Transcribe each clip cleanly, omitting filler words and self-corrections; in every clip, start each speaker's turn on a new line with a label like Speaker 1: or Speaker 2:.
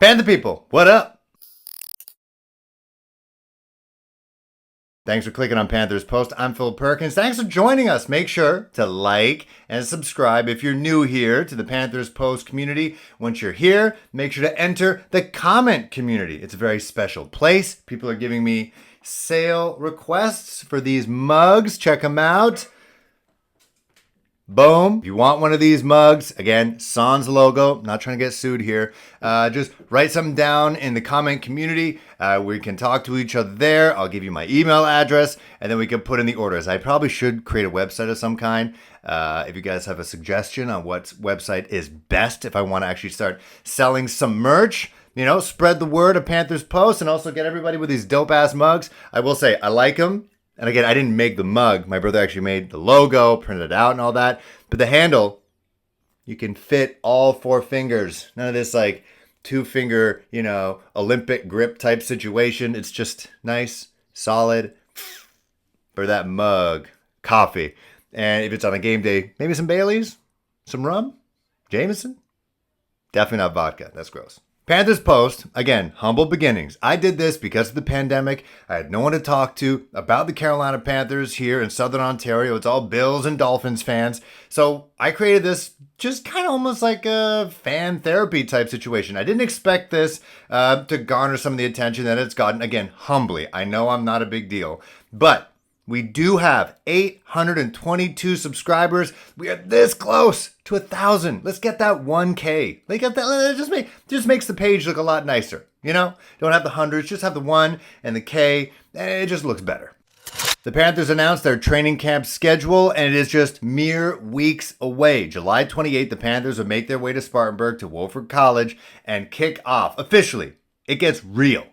Speaker 1: Panther people, what up? Thanks for clicking on Panthers Post. I'm Phil Perkins. Thanks for joining us. Make sure to like and subscribe if you're new here to the Panthers Post community. Once you're here, make sure to enter the comment community. It's a very special place. People are giving me sale requests for these mugs. Check them out. Boom. If you want one of these mugs, again, Sans logo, not trying to get sued here. Just write something down in the comment community. We can talk to each other there. I'll give you my email address, and then we can put in the orders. I probably should create a website of some kind. If you guys have a suggestion on what website is best, if I want to actually start selling some merch, spread the word of Panthers Post and also get everybody with these dope-ass mugs. I will say, I like them. And again, I didn't make the mug. My brother actually made the logo, printed it out and all that. But the handle, you can fit all 4 fingers. None of this like 2-finger, Olympic grip type situation. It's just nice, solid for that mug. Coffee. And if it's on a game day, maybe some Baileys, some rum, Jameson. Definitely not vodka. That's gross. Panthers Post, again, humble beginnings. I did this because of the pandemic. I had no one to talk to about the Carolina Panthers here in Southern Ontario. It's all Bills and Dolphins fans. So I created this just kind of almost like a fan therapy type situation. I didn't expect this to garner some of the attention that it's gotten. Again, humbly. I know I'm not a big deal, but we do have 822 subscribers. We are this close to 1,000. Let's get that 1K. It just makes the page look a lot nicer. Don't have the hundreds, just have the 1 and the K, and it just looks better. The Panthers announced their training camp schedule, and it is just mere weeks away. July 28th, the Panthers will make their way to Spartanburg to Wofford College and kick off officially. It gets real.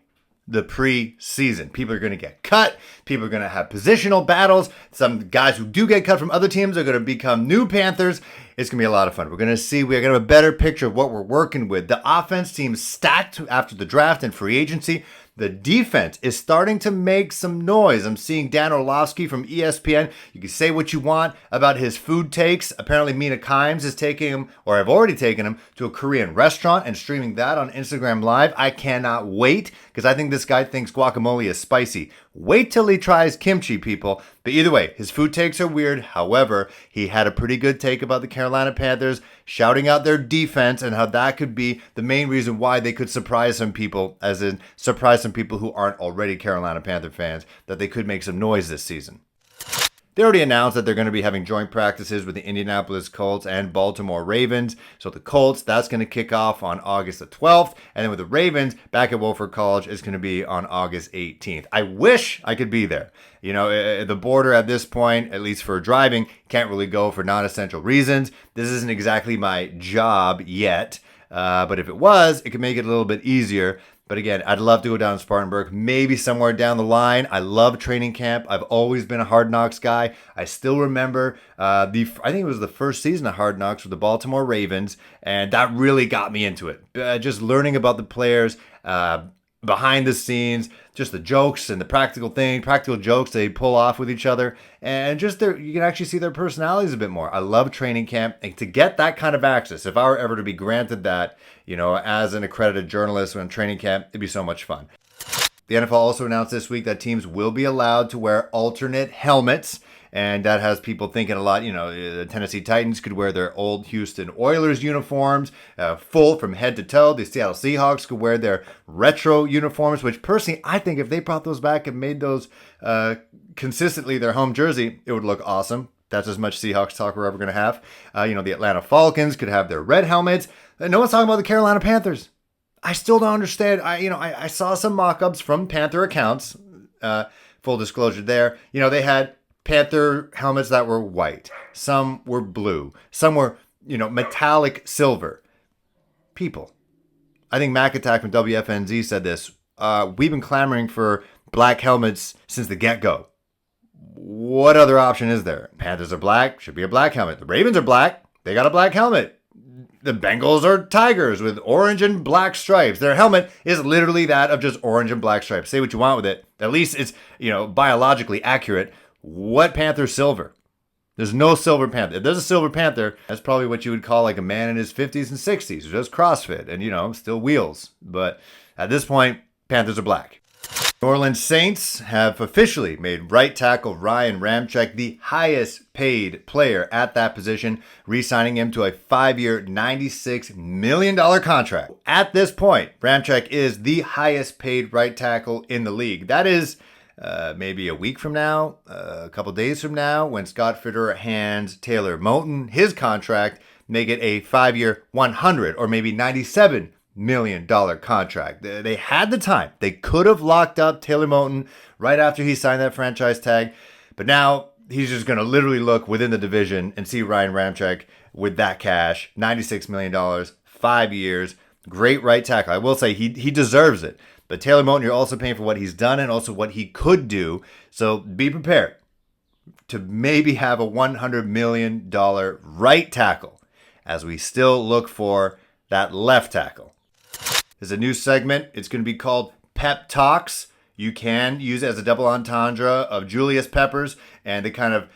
Speaker 1: The preseason. People are going to get cut. People are going to have positional battles. Some guys who do get cut from other teams are going to become new Panthers. It's going to be a lot of fun. We're going to get a better picture of what we're working with. The offense seems stacked after the draft and free agency. The defense is starting to make some noise. I'm seeing Dan Orlovsky from ESPN. You can say what you want about his food takes. Apparently, Mina Kimes is taking him, or I've already taken him, to a Korean restaurant and streaming that on Instagram Live. I cannot wait because I think this guy thinks guacamole is spicy. Wait till he tries kimchi, people. But either way, his food takes are weird. However, he had a pretty good take about the Carolina Panthers, shouting out their defense and how that could be the main reason why they could surprise some people, as in surprise some people who aren't already Carolina Panther fans, that they could make some noise this season. They already announced that they're going to be having joint practices with the Indianapolis Colts and Baltimore Ravens. So the Colts, that's going to kick off on August the 12th. And then with the Ravens, back at Wofford College, is going to be on August 18th. I wish I could be there. The border at this point, at least for driving, can't really go for non-essential reasons. This isn't exactly my job yet. But if it was, it could make it a little bit easier. But again, I'd love to go down to Spartanburg, maybe somewhere down the line. I love training camp. I've always been a Hard Knocks guy. I still remember I think it was the first season of Hard Knocks with the Baltimore Ravens, and that really got me into it. Just learning about the players, behind the scenes, just the jokes and the practical jokes they pull off with each other, and just you can actually see their personalities a bit more. I love training camp, and to get that kind of access, if I were ever to be granted that, as an accredited journalist when training camp, it'd be so much fun. The NFL also announced this week that teams will be allowed to wear alternate helmets. And that has people thinking a lot. The Tennessee Titans could wear their old Houston Oilers uniforms, full from head to toe. The Seattle Seahawks could wear their retro uniforms, which personally, I think if they brought those back and made those consistently their home jersey, it would look awesome. That's as much Seahawks talk we're ever going to have. The Atlanta Falcons could have their red helmets. No one's talking about the Carolina Panthers. I still don't understand. I saw some mock-ups from Panther accounts. Full disclosure there. They had Panther helmets that were white. Some were blue. Some were, metallic silver. People. I think Mac Attack from WFNZ said this. We've been clamoring for black helmets since the get-go. What other option is there? Panthers are black. Should be a black helmet. The Ravens are black. They got a black helmet. The Bengals are tigers with orange and black stripes. Their helmet is literally that of just orange and black stripes. Say what you want with it. At least it's, biologically accurate. What Panther silver? There's no Silver Panther. If there's a Silver Panther, that's probably what you would call like a man in his 50s and 60s who does CrossFit and, still wheels. But at this point, Panthers are black. New Orleans Saints have officially made right tackle Ryan Ramczyk the highest paid player at that position, re-signing him to a 5-year, $96 million contract. At this point, Ramczyk is the highest paid right tackle in the league. That is maybe a week from now, a couple days from now, when Scott Fitterer hands Taylor Moton his contract, make it a 5-year, $100 or maybe $97 million contract. They had the time. They could have locked up Taylor Moton right after he signed that franchise tag, but now he's just going to literally look within the division and see Ryan Ramczyk with that cash, $96 million, 5 years, great right tackle. I will say he deserves it. But Taylor Moton, you're also paying for what he's done and also what he could do. So be prepared to maybe have a $100 million right tackle as we still look for that left tackle. There's a new segment. It's going to be called Pep Talks. You can use it as a double entendre of Julius Peppers and the kind of,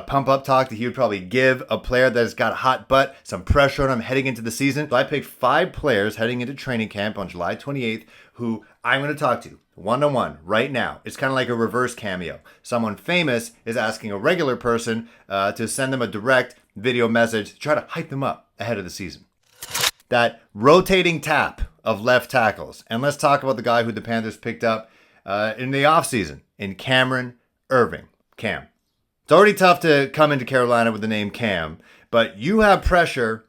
Speaker 1: pump up talk that he would probably give a player that has got a hot butt, some pressure on him heading into the season. So I picked 5 players heading into training camp on July 28th who I'm going to talk to one-on-one right now. It's kind of like a reverse cameo. Someone famous is asking a regular person to send them a direct video message to try to hype them up ahead of the season. That rotating tap of left tackles. And let's talk about the guy who the Panthers picked up in the offseason, in Cameron Erving. Cam. It's already tough to come into Carolina with the name Cam, but you have pressure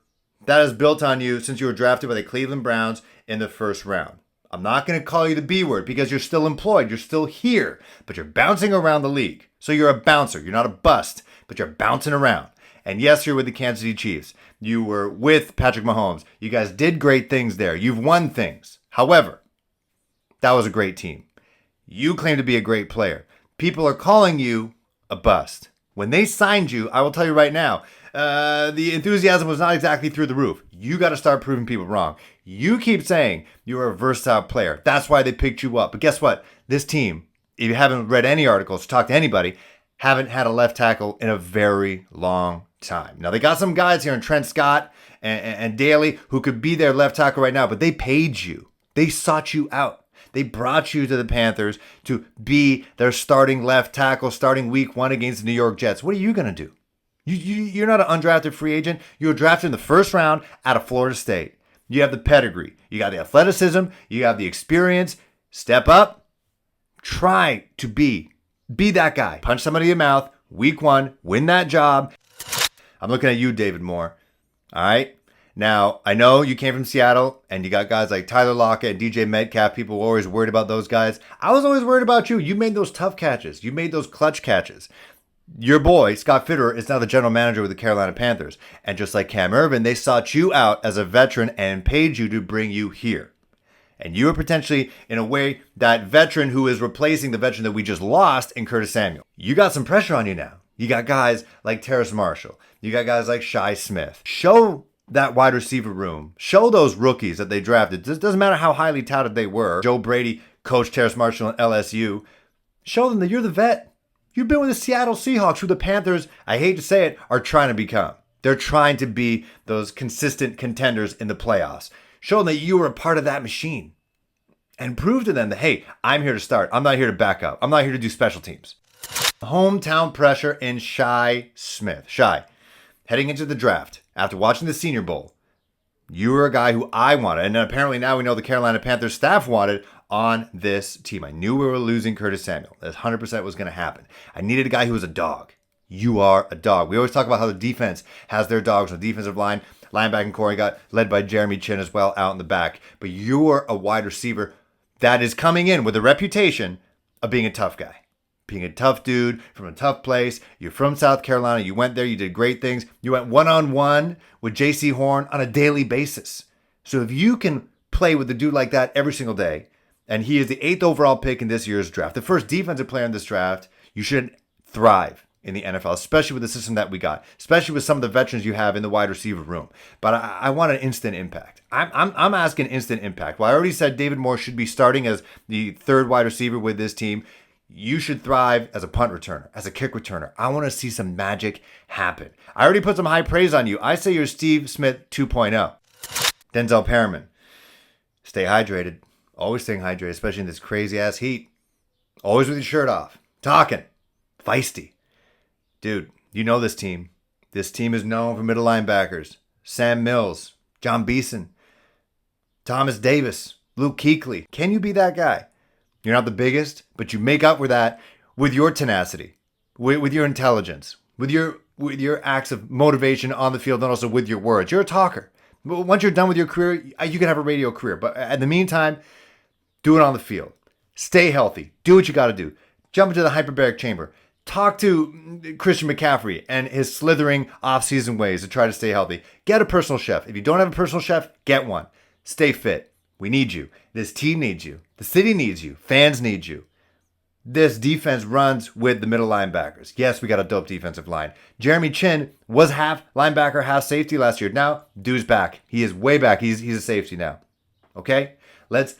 Speaker 1: that is built on you since you were drafted by the Cleveland Browns in the first round. I'm not going to call you the B word because you're still employed. You're still here, but you're bouncing around the league. So you're a bouncer. You're not a bust, but you're bouncing around. And yes, you're with the Kansas City Chiefs. You were with Patrick Mahomes. You guys did great things there. You've won things. However, that was a great team. You claim to be a great player. People are calling you a bust. When they signed you, I will tell you right now, the enthusiasm was not exactly through the roof. You got to start proving people wrong. You keep saying you're a versatile player. That's why they picked you up. But guess what? This team, if you haven't read any articles, talked to anybody, haven't had a left tackle in a very long time. Now, they got some guys here in Trent Scott and Daly who could be their left tackle right now, but they paid you. They sought you out. They brought you to the Panthers to be their starting left tackle starting week 1 against the New York Jets. What are you going to do? You're not an undrafted free agent. You were drafted in the first round out of Florida State. You have the pedigree. You got the athleticism. You have the experience. Step up. Try to be that guy. Punch somebody in the mouth. Week 1. Win that job. I'm looking at you, David Moore. All right? Now, I know you came from Seattle, and you got guys like Tyler Lockett and DJ Metcalf. People were always worried about those guys. I was always worried about you. You made those tough catches. You made those clutch catches. Your boy, Scott Fitterer, is now the general manager with the Carolina Panthers. And just like Cam Erving, they sought you out as a veteran and paid you to bring you here. And you are potentially, in a way, that veteran who is replacing the veteran that we just lost in Curtis Samuel. You got some pressure on you now. You got guys like Terrace Marshall. You got guys like Shi Smith. Show that wide receiver room. Show those rookies that they drafted. It doesn't matter how highly touted they were. Joe Brady coached Terrace Marshall at LSU. Show them that you're the vet. You've been with the Seattle Seahawks, who the Panthers, I hate to say it, are trying to become. They're trying to be those consistent contenders in the playoffs. Show them that you were a part of that machine. And prove to them that, hey, I'm here to start. I'm not here to back up. I'm not here to do special teams. Hometown pressure in Shi Smith. Shi, heading into the draft, after watching the Senior Bowl, you were a guy who I wanted, and apparently now we know the Carolina Panthers staff wanted on this team. I knew we were losing Curtis Samuel. That 100% was going to happen. I needed a guy who was a dog. You are a dog. We always talk about how the defense has their dogs on the defensive line. Linebacking core got led by Jeremy Chin as well out in the back. But you're a wide receiver that is coming in with a reputation of being a tough guy. Being a tough dude from a tough place. You're from South Carolina. You went there. You did great things. You went one-on-one with J.C. Horn on a daily basis. So if you can play with a dude like that every single day, and he is the 8th overall pick in this year's draft, the first defensive player in this draft, you should thrive in the NFL, especially with the system that we got, especially with some of the veterans you have in the wide receiver room. But I want an instant impact. I'm asking instant impact. Well, I already said David Moore should be starting as the 3rd wide receiver with this team. you should thrive as a punt returner, as a kick returner. I want to see some magic happen. I already put some high praise on you. I say you're Steve Smith 2.0. Denzel Perriman, stay hydrated. Always staying hydrated, especially in this crazy-ass heat. Always with your shirt off. Talking. Feisty. Dude, you know this team. This team is known for middle linebackers. Sam Mills, John Beeson, Thomas Davis, Luke Kuechly. Can you be that guy? You're not the biggest, but you make up for that with your tenacity, with your intelligence, with your acts of motivation on the field, and also with your words. You're a talker. But once you're done with your career, you can have a radio career. But in the meantime, do it on the field. Stay healthy. Do what you got to do. Jump into the hyperbaric chamber. Talk to Christian McCaffrey and his slithering off-season ways to try to stay healthy. Get a personal chef. If you don't have a personal chef, get one. Stay fit. We need you. This team needs you. The city needs you. Fans need you. This defense runs with the middle linebackers. Yes, we got a dope defensive line. Jeremy Chin was half linebacker, half safety last year. Now, dude's back. He is way back. He's a safety now. Okay? Let's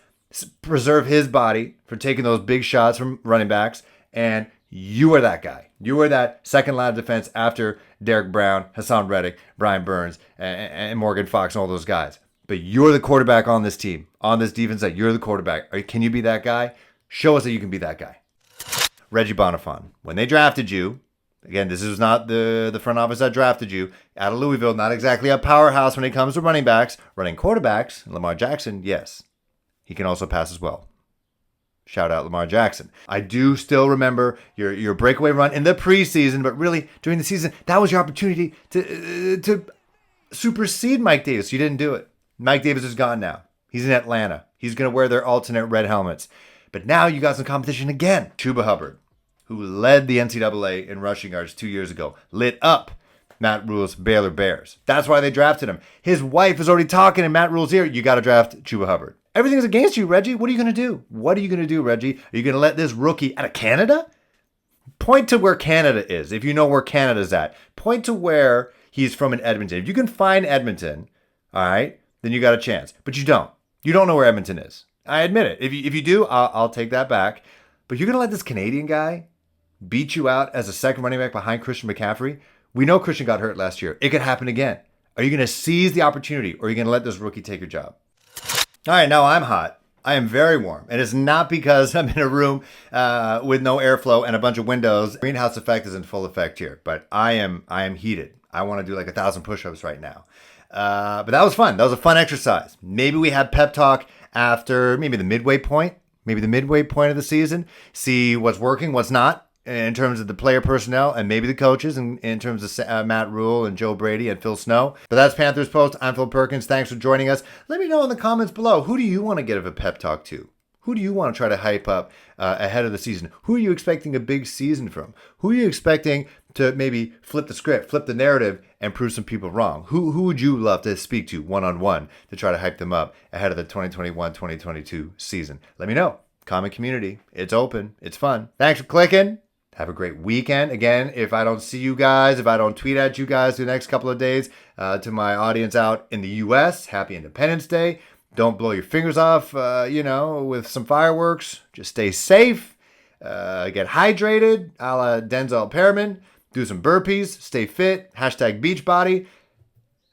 Speaker 1: preserve his body for taking those big shots from running backs. And you are that guy. You are that second line of defense after Derek Brown, Hassan Reddick, Brian Burns, and Morgan Fox, and all those guys. But you're the quarterback on this team, on this defense side. You're the quarterback. Can you be that guy? Show us that you can be that guy. Reggie Bonnafon. When they drafted you, again, this is not the front office that drafted you, out of Louisville, not exactly a powerhouse when it comes to running backs. Running quarterbacks, Lamar Jackson, yes. He can also pass as well. Shout out Lamar Jackson. I do still remember your breakaway run in the preseason, but really during the season, that was your opportunity to supersede Mike Davis. You didn't do it. Mike Davis is gone now. He's in Atlanta. He's going to wear their alternate red helmets. But now you got some competition again. Chuba Hubbard, who led the NCAA in rushing yards 2 years ago, lit up Matt Rule's Baylor Bears. That's why they drafted him. His wife is already talking in Matt Rule's ear. You got to draft Chuba Hubbard. Everything's against you, Reggie. What are you going to do? What are you going to do, Reggie? Are you going to let this rookie out of Canada? Point to where Canada is, if you know where Canada's at. Point to where he's from in Edmonton. If you can find Edmonton, all right, then you got a chance. But you don't. You don't know where Edmonton is. I admit it. If you do, I'll take that back. But you're going to let this Canadian guy beat you out as a second running back behind Christian McCaffrey? We know Christian got hurt last year. It could happen again. Are you going to seize the opportunity, or are you going to let this rookie take your job? All right, now I'm hot. I am very warm. And it's not because I'm in a room with no airflow and a bunch of windows. Greenhouse effect is in full effect here. But I am heated. I want to do like 1,000 push-ups right now. But that was fun. That was a fun exercise. Maybe we have pep talk after maybe the midway point of the season. See what's working, what's not in terms of the player personnel and maybe the coaches in terms of Matt Rule and Joe Brady and Phil Snow. But that's Panthers Post. I'm Phil Perkins. Thanks for joining us. Let me know in the comments below, who do you want to get a pep talk to? Who do you want to try to hype up ahead of the season? Who are you expecting a big season from? Who are you expecting to maybe flip the script, flip the narrative, and prove some people wrong? Who would you love to speak to one-on-one to try to hype them up ahead of the 2021-2022 season? Let me know. Comment community. It's open. It's fun. Thanks for clicking. Have a great weekend. Again, if I don't see you guys, if I don't tweet at you guys the next couple of days, to my audience out in the U.S., happy Independence Day. Don't blow your fingers off, with some fireworks. Just stay safe. Get hydrated, a la Denzel Perriman. Do some burpees. Stay fit. #Beachbody.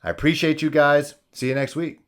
Speaker 1: I appreciate you guys. See you next week.